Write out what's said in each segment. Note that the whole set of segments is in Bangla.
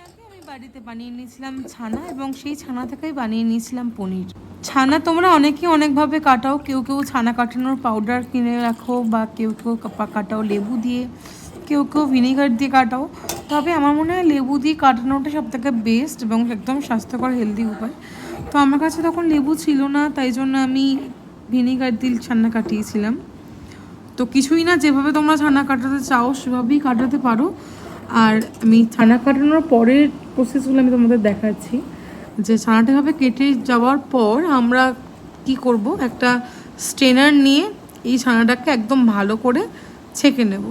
আগে আমি বাড়িতে বানিয়ে নিয়েছিলাম ছানা, এবং সেই ছানা থেকেই বানিয়ে নিয়েছিলাম পনির। ছানা তোমরা অনেকে অনেকভাবে কাটাও, কেউ কেউ ছানা কাটানোর পাউডার কিনে রাখো, বা কেউ কেউ কাটাও লেবু দিয়ে, কেউ কেউ ভিনেগার দিয়ে কাটাও। তবে আমার মনে হয় লেবু দিয়ে কাটানোটা সবথেকে বেস্ট এবং একদম স্বাস্থ্যকর হেলদি উপায়। তো আমার কাছে তখন লেবু ছিল না, তাই জন্য আমি ভিনেগার দিয়ে ছানা কাটিয়েছিলাম। তো কিছুই না, যেভাবে তোমরা ছানা কাটাতে চাও সেভাবেই কাটাতে পারো। আর আমি ছানা কাটানোর পরের প্রসেসগুলো আমি তোমাদের দেখাচ্ছি। যে ছানাটা ভাবে কেটে যাওয়ার পর আমরা কি করব, একটা স্ট্রেনার নিয়ে এই ছানাটাকে একদম ভালো করে ছেঁকে নেব।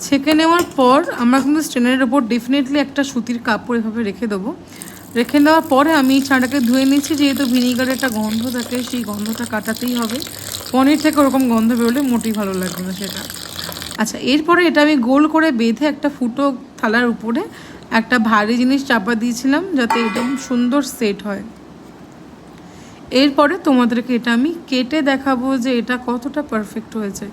ছেঁকে নেওয়ার পর আমরা কিন্তু স্ট্রেনারের ওপর ডেফিনেটলি একটা সুতির কাপড় এভাবে রেখে দেবো। রেখে দেওয়ার পরে আমি ছানাটাকে ধুয়ে নিচ্ছি, যেহেতু ভিনিগারের একটা গন্ধ থাকে, সেই গন্ধটা কাটাতেই হবে। পনির থেকে ওরকম গন্ধ বেরোলে মোটেই ভালো লাগবে না সেটা। আচ্ছা, এরপরে এটা আমি গোল করে বেঁধে একটা ফুটো থালার উপরে একটা ভারী জিনিস চাপা দিয়েছিলাম, যাতে একদম সুন্দর সেট হয়। এরপরে তোমাদেরকে এটা আমি কেটে দেখাবো যে এটা কতটা পারফেক্ট হয়েছে।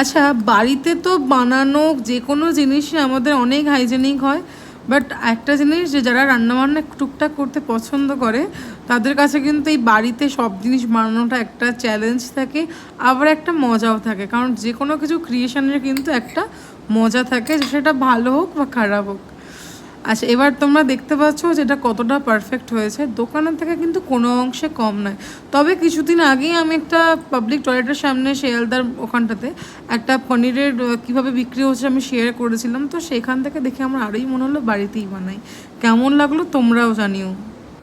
আচ্ছা, বাড়িতে তো বানানো যে কোনো জিনিসই আমাদের অনেক হাইজেনিক হয়, বাট একটা জিনিস, যে যারা রান্নাবান্না টুকটাক করতে পছন্দ করে তাদের কাছে কিন্তু এই বাড়িতে সব জিনিস বানানোটা একটা চ্যালেঞ্জ থাকে, আবার একটা মজাও থাকে। কারণ যে কোনো কিছু ক্রিয়েশনের কিন্তু একটা মজা থাকে, সেটা ভালো হোক বা খারাপ হোক। আচ্ছা, এবার তোমরা দেখতে পাচ্ছ যে এটা কতটা পারফেক্ট হয়েছে। দোকানের থেকে কিন্তু কোনো অংশে কম নয়। তবে কিছুদিন আগেই আমি একটা পাবলিক টয়লেটের সামনে শিয়ালদার ওখানটাতে একটা পনিরের কীভাবে বিক্রি হচ্ছে আমি শেয়ার করেছিলাম, তো সেখান থেকে দেখে আমার আরোই মনে হলো বাড়িতেই বানাই। কেমন লাগলো তোমরাও জানিও।